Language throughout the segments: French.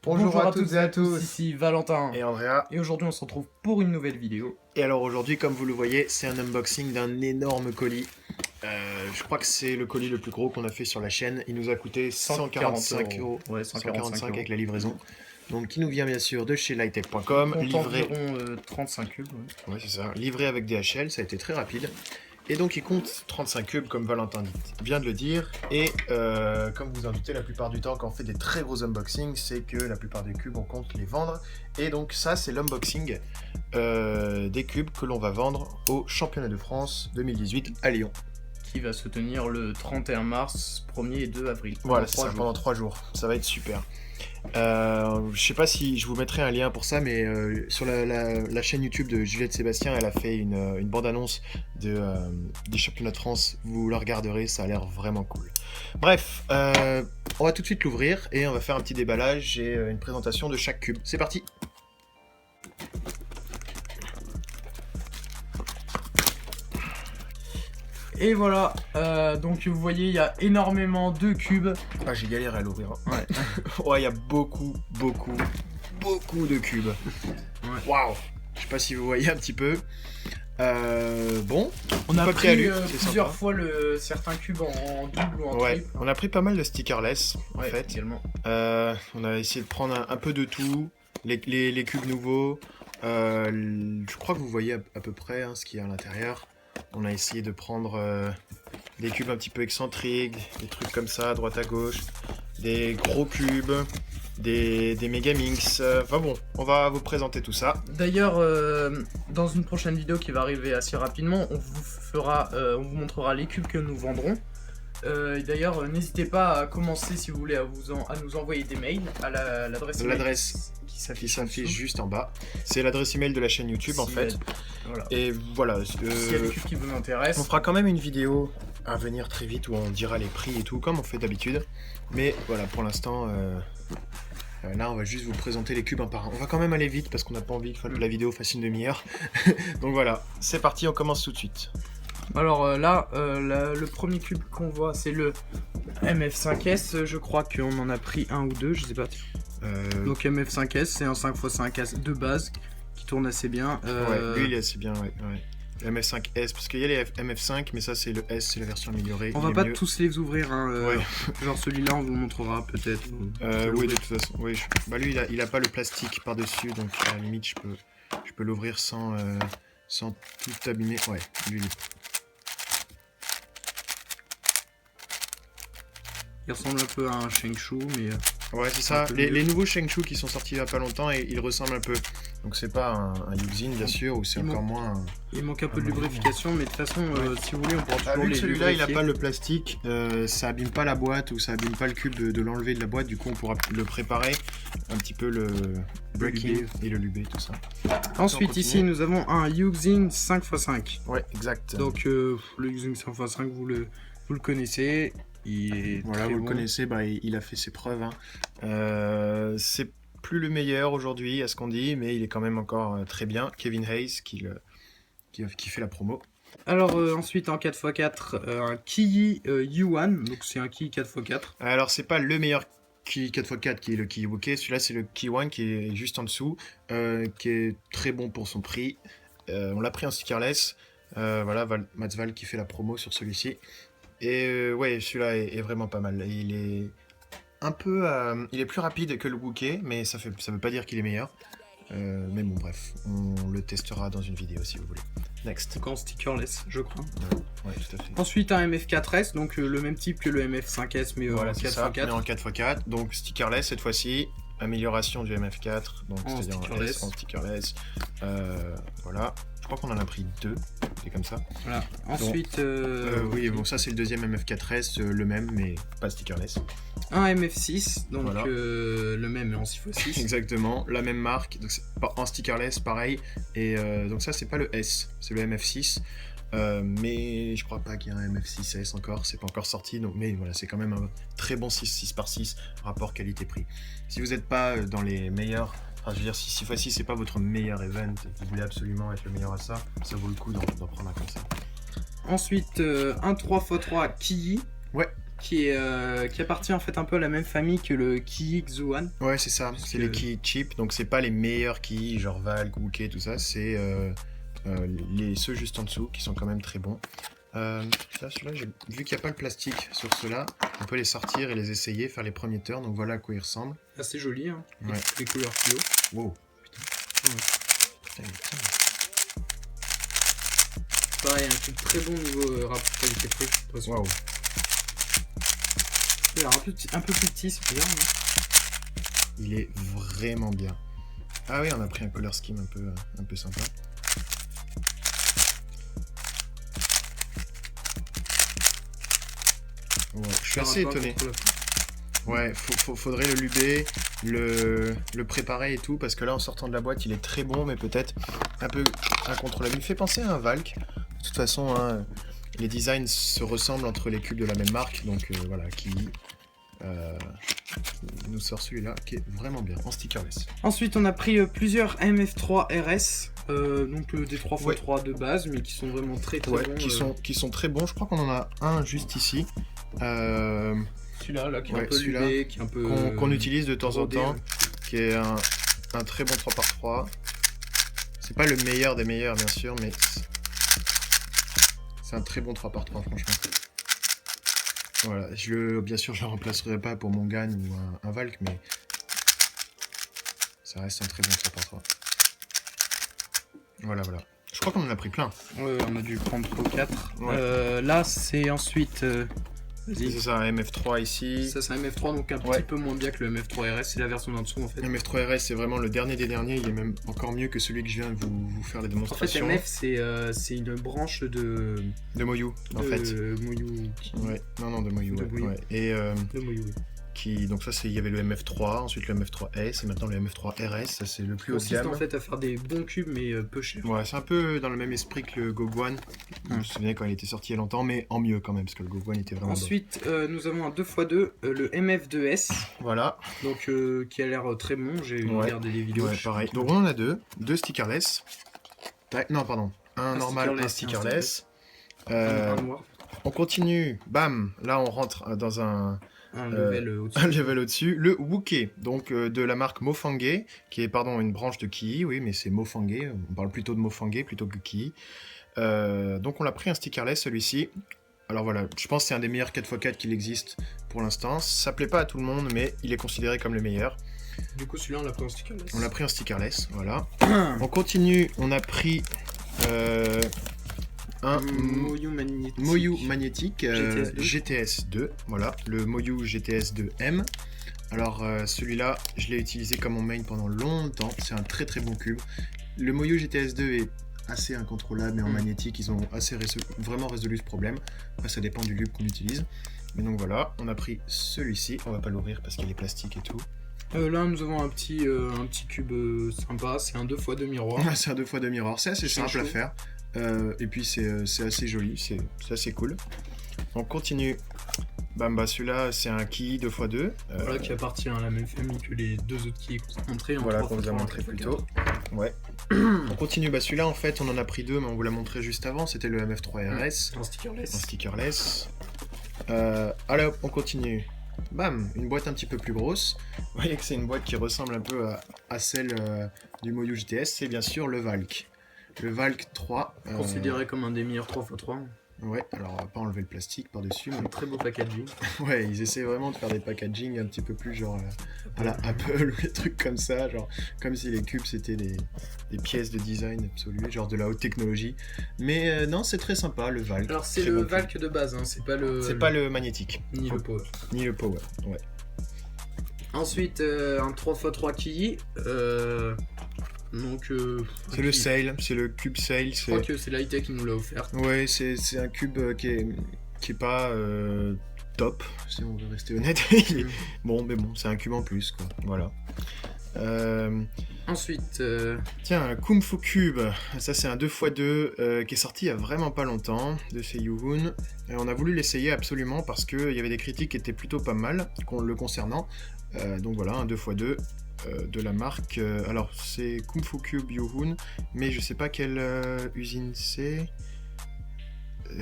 Bonjour à toutes et à tous, ici Valentin et Andrea. Et aujourd'hui on se retrouve pour une nouvelle vidéo. Et alors aujourd'hui, comme vous le voyez, c'est un unboxing d'un énorme colis. Je crois que c'est le colis le plus gros qu'on a fait sur la chaîne. Il nous a coûté 145 €. Ouais, 145 avec la livraison. Donc qui nous vient bien sûr de chez lightech.com. Livré environ 35 cubes. Ouais, c'est ça. Livré avec DHL, ça a été très rapide. Et donc il compte 35 cubes comme Valentin vient de le dire. Et comme vous en doutez, la plupart du temps quand on fait des très gros unboxings, c'est que la plupart des cubes on compte les vendre. Et donc ça c'est l'unboxing des cubes que l'on va vendre au championnat de France 2018 à Lyon. Qui va se tenir le 31 mars, 1er et 2 avril. Voilà, c'est ça, pendant 3 jours. Ça va être super. Je sais pas si je vous mettrai un lien pour ça, mais sur la chaîne YouTube de Juliette Sébastien, elle a fait une bande-annonce des championnats de France. Vous la regarderez, ça a l'air vraiment cool. Bref, on va tout de suite l'ouvrir et on va faire un petit déballage et une présentation de chaque cube. C'est parti! Et voilà, donc vous voyez, il y a énormément de cubes. Ah, j'ai galéré à l'ouvrir. Ouais. Ouais, il y a beaucoup de cubes. Waouh! Je sais pas si vous voyez un petit peu. Bon, on a pris plusieurs sympa. fois certains cubes en double ou en triple. On a pris pas mal de stickerless en fait. Également. On a essayé de prendre un peu de tout, les cubes nouveaux. Je crois que vous voyez à peu près hein, ce qu'il y a à l'intérieur. On a essayé de prendre des cubes un petit peu excentriques, des trucs comme ça, à droite à gauche, des gros cubes, des Megaminx. Enfin bon, on va vous présenter tout ça. D'ailleurs, dans une prochaine vidéo qui va arriver assez rapidement, on vous montrera les cubes que nous vendrons. Et d'ailleurs, n'hésitez pas à commencer si vous voulez à nous envoyer des mails à l'adresse qui s'affiche juste en bas. C'est l'adresse email de la chaîne YouTube en fait. Voilà. Et voilà. S'il y a des cubes qui vous intéressent. On fera quand même une vidéo à venir très vite où on dira les prix et tout comme on fait d'habitude. Mais voilà, pour l'instant, là on va juste vous présenter les cubes un par un. On va quand même aller vite parce qu'on n'a pas envie que la vidéo fasse une demi-heure. Donc voilà, c'est parti, on commence tout de suite. Alors là, le premier cube qu'on voit, c'est le MF5S. Je crois qu'on en a pris un ou deux, je sais pas. Donc MF5S, c'est un 5x5S de base qui tourne assez bien. Ouais, lui il est assez bien, ouais. MF5S, parce qu'il y a les MF5, mais ça c'est le S, c'est la version améliorée. On va pas tous les ouvrir, hein, ouais. Genre celui-là on vous montrera peut-être. Oui, de toute façon, oui. Bah lui il a pas le plastique par-dessus, donc à la limite je peux l'ouvrir sans tout abîmer. Ouais, lui. Il ressemble un peu à un Shengshu, mais... Ouais, c'est ça. Les nouveaux Shengshu qui sont sortis il y a pas longtemps, et ils ressemblent un peu. Donc c'est pas un Yuxin, bien sûr, ou c'est encore moins... Il manque un peu de lubrification, mais de toute façon, si vous voulez, on pourra toujours les celui-là, il a lubrifier. pas le plastique, ça abîme pas la boîte, ou ça abîme pas le cube de l'enlever de la boîte, du coup on pourra le préparer, un petit peu le breaking et le lubé, tout ça. Ensuite, ici, nous avons un Yuxin 5x5. Ouais, exact. Donc le Yuxin 5x5, vous le connaissez. Voilà, vous le connaissez, bah, il a fait ses preuves. Hein. C'est plus le meilleur aujourd'hui, à ce qu'on dit, mais il est quand même encore très bien. Kevin Hayes qui fait la promo. Alors ensuite en 4x4, un Kiyi U1, donc c'est un Kiyi 4x4. Alors c'est pas le meilleur Kiyi 4x4 qui est le Kiyi Bokeh, celui-là c'est le Kiyi One qui est juste en dessous, qui est très bon pour son prix. On l'a pris en stickerless, voilà, Matsval qui fait la promo sur celui-ci. Et ouais, celui-là est vraiment pas mal. Il est un peu, il est plus rapide que le Bokeh, mais ça veut pas dire qu'il est meilleur. Mais bon, bref, on le testera dans une vidéo si vous voulez. Next. Donc en stickerless, je crois. Ouais, tout à fait. Ensuite un MF4S, donc le même type que le MF5S, mais voilà, en 4x4. Mais en 4x4, donc stickerless cette fois-ci. Amélioration du MF4, donc c'est-à-dire en stickerless. Voilà. Je crois qu'on en a pris 2, c'est comme ça. Voilà. Ensuite... oui, bon ça c'est le deuxième MF4S, le même mais pas stickerless. Un MF6, donc voilà. Le même mais en 6x6. Exactement, la même marque, donc en stickerless pareil. Et donc ça c'est pas le S, c'est le MF6. Mais je crois pas qu'il y ait un MF6S encore, c'est pas encore sorti, donc, mais voilà, c'est quand même un très bon 6x6 rapport qualité-prix. Si vous n'êtes pas dans les meilleurs, enfin je veux dire, si 6x6 c'est pas votre meilleur event et que vous voulez absolument être le meilleur à ça, vaut le coup d'en prendre un comme ça. Ensuite, un 3x3 Kiyi. Ouais, qui appartient en fait un peu à la même famille que le Ki Xuan. Ouais, c'est ça. Parce C'est que- les quilles cheap, donc c'est pas les meilleurs quilles, genre Valk, Wookiee, tout ça. C'est ceux juste en dessous qui sont quand même très bons. Ceux-là, vu qu'il n'y a pas le plastique sur ceux-là, on peut les sortir et les essayer, faire les premiers turns. Donc voilà à quoi ils ressemblent. Assez joli, hein. Ouais. Les couleurs fluo. Wow. Ouais. Putain, Pareil, un très bon niveau rapport qualité-prix. Waouh. Alors, un peu plus petit, c'est bien. Hein. Il est vraiment bien. Ah oui, on a pris un color scheme un peu sympa. Ouais, je suis assez étonné. Ouais, faudrait le luber, le préparer et tout, parce que là, en sortant de la boîte, il est très bon, mais peut-être un peu incontrôlable. Il me fait penser à un Valk. De toute façon, hein, les designs se ressemblent entre les cubes de la même marque, donc voilà, qui nous sort celui-là, qui est vraiment bien, en stickerless. Ensuite, on a pris plusieurs MF3 RS, donc des 3x3 de base, mais qui sont vraiment très bons. Qui sont très bons. Je crois qu'on en a un juste ici. Celui-là, là, qui est un peu lubé, qui est un peu... Qu'on utilise de temps en rodé, temps, ouais. qui est un très bon 3x3. C'est pas le meilleur des meilleurs, bien sûr, mais c'est un très bon 3x3, franchement. Voilà, bien sûr, je le remplacerai pas pour mon Gan ou un Valk, mais ça reste un très bon 3x3. Voilà. Je crois qu'on en a pris plein. Ouais, on a dû prendre 3 ou 4. Ouais. Là, c'est ensuite... C'est ça, un MF3 ici. Ça, c'est un MF3, donc un petit peu moins bien que le MF3 RS. C'est la version d'en dessous, en fait. Le MF3 RS, c'est vraiment le dernier des derniers. Il est même encore mieux que celui que je viens de vous faire les démonstrations. En fait, MF, c'est une branche de Moyu, en fait. Moyu. Ouais, non, de Moyu. De Moyu. Ouais. Et De Moyu, oui. donc ça, il y avait le MF3, ensuite le MF3S, et maintenant le MF3 RS. Ça, c'est le plus haut de gamme. En fait à faire des bons cubes, mais peu chers. Ouais, c'est un peu dans le même esprit que le Goguan. Je me souviens quand il était sorti il y a longtemps, mais en mieux quand même, parce que le Goguan était vraiment Ensuite, nous avons un 2x2, le MF2S. Voilà. Donc, qui a l'air très bon. J'ai regardé des vidéos. Ouais, pareil. Donc on en a deux stickerless. Non, pardon. Un normal, un stickerless. Un noir. On continue. Bam. Là, on rentre dans un level au-dessus. Un level au-dessus. Le Wookiee, donc de la marque Mofangé, qui est une branche de Ki, oui, mais c'est Mofangé. On parle plutôt de Mofangé plutôt que Ki. Donc on l'a pris un stickerless, celui-ci. Alors voilà, je pense que c'est un des meilleurs 4x4 qu'il existe pour l'instant. Ça plaît pas à tout le monde, mais il est considéré comme le meilleur. Du coup, celui-là, on l'a pris en stickerless. On l'a pris en stickerless, voilà. On continue, on a pris un Moyu magnétique GTS2, voilà, le Moyu GTS2M. Alors celui-là, je l'ai utilisé comme mon main pendant longtemps, c'est un très très bon cube. Le Moyu GTS2 est assez incontrôlable, mais en magnétique, ils ont vraiment résolu ce problème. Après, ça dépend du lube qu'on utilise. Mais donc voilà, on a pris celui-ci, on va pas l'ouvrir parce qu'il est plastique et tout. Là, nous avons un petit cube sympa, c'est un 2x2 miroir. C'est un 2x2 miroir, c'est assez simple à faire. Et puis c'est assez joli, c'est assez cool. On continue. Bamba, celui-là c'est un Ki 2x2. Voilà, qui appartient à la même famille que les deux autres Ki qu'on vous a montré. Voilà, qu'on vous a montré plus tôt. Ouais. On continue. Celui-là en fait on en a pris deux, mais on vous l'a montré juste avant. C'était le MF3 RS. En stickerless. En stickerless. Allez hop, on continue. Bam, une boîte un petit peu plus grosse. Vous voyez que c'est une boîte qui ressemble un peu à celle du Moyu GTS. C'est bien sûr le Valk. Le Valk 3. Considéré comme un des meilleurs 3x3. Ouais, alors on va pas enlever le plastique par-dessus. Un très beau packaging. Ouais, ils essaient vraiment de faire des packaging un petit peu plus genre à la Apple ou des trucs comme ça, genre comme si les cubes c'était des pièces de design absolues, genre de la haute technologie. Mais non, c'est très sympa le Valk. Alors c'est le Valk de base, hein, c'est pas le... C'est pas le magnétique. Ni le power. Ni le power, ouais. Ensuite, un 3x3 Ki. Donc, c'est le Sail, c'est le cube Sail. Je crois que c'est l'Hightech qui nous l'a offert. Ouais, c'est un cube qui est pas top, si on veut rester honnête. Bon, mais bon, c'est un cube en plus, quoi. Voilà. Ensuite, tiens, un Kung Fu Cube. Ça, c'est un 2x2 qui est sorti il y a vraiment pas longtemps de chez Yuhun. On a voulu l'essayer absolument parce qu'il y avait des critiques qui étaient plutôt pas mal le concernant. Donc voilà, un 2x2. De la marque. Alors, c'est Kung Fu Cube Yuhun, mais je sais pas quelle usine c'est.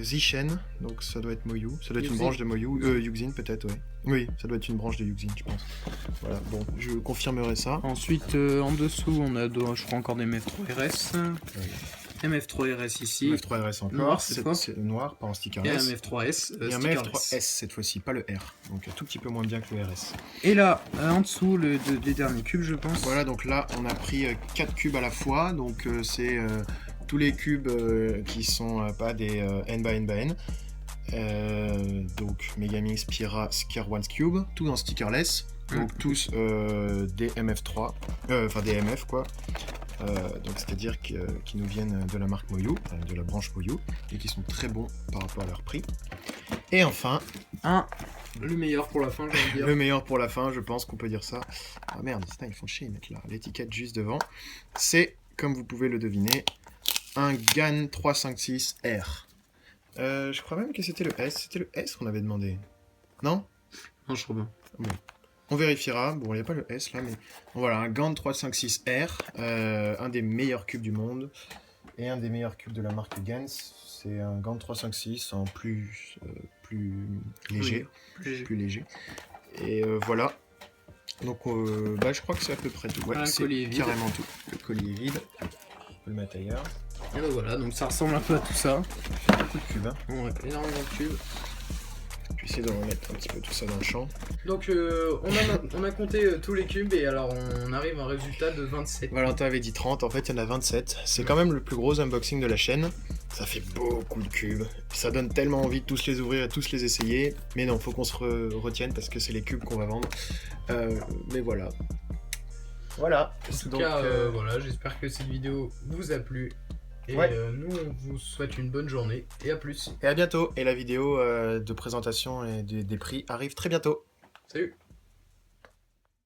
Zishen, donc ça doit être Moyu. Ça doit être une Yuxin. branche de Moyu. Yuxin peut-être, oui. Oui, ça doit être une branche de Yuxin, je pense. Voilà, bon, je confirmerai ça. Ensuite, en dessous, on a, je crois, encore des MF3RS. MF3RS ici. MF3RS encore. Noir, cette fois. C'est noir, pas en sticker Et un S. MF3S. Et un stickerless. MF3S cette fois-ci, pas le R. Donc un tout petit peu moins bien que le RS. Et là, en dessous, les derniers cubes, je pense. Voilà, donc là, on a pris 4 cubes à la fois. Donc c'est tous les cubes qui sont pas des N by N by N. Donc Megamix, Spira, Scare One Cube, tout en stickerless. Donc tous des MF3, enfin des MF quoi. Donc c'est-à-dire qui nous viennent de la marque Moyu, de la branche Moyu, et qui sont très bons par rapport à leur prix. Et enfin, le meilleur pour la fin, je vais dire. le meilleur pour la fin, je pense qu'on peut dire ça. Ah merde, putain, ils font chier, ils mettent là l'étiquette juste devant. C'est, comme vous pouvez le deviner, un GAN 356R. Je crois même que c'était le S. C'était le S qu'on avait demandé. Non? Non, je crois bien. Bon. On vérifiera. Bon, il n'y a pas le S là, mais bon, voilà, un GAN 356R, un des meilleurs cubes du monde et un des meilleurs cubes de la marque Gans. C'est un GAN 356 en plus léger, Oui, plus léger. Et voilà. Donc, je crois que c'est à peu près tout. Ouais, Un c'est collier vide. carrément tout. Le collier est vide. On peut le mettre ailleurs. Et donc voilà, donc ça ressemble un peu à tout ça. Beaucoup de cubes. Hein. Ouais, énormément de cubes. Je vais essayer de remettre un petit peu tout ça dans le champ. Donc on a compté tous les cubes et alors on arrive à un résultat de 27. Valentin avait dit 30, en fait il y en a 27. C'est quand même le plus gros unboxing de la chaîne. Ça fait beaucoup de cubes. Ça donne tellement envie de tous les ouvrir et tous les essayer. Mais non, faut qu'on se retienne parce que c'est les cubes qu'on va vendre. Mais voilà. Voilà. En tout Donc, cas, voilà, j'espère que cette vidéo vous a plu. Et Ouais. nous, on vous souhaite une bonne journée et à plus. Et à bientôt. Et la vidéo de présentation et des prix arrive très bientôt. Salut!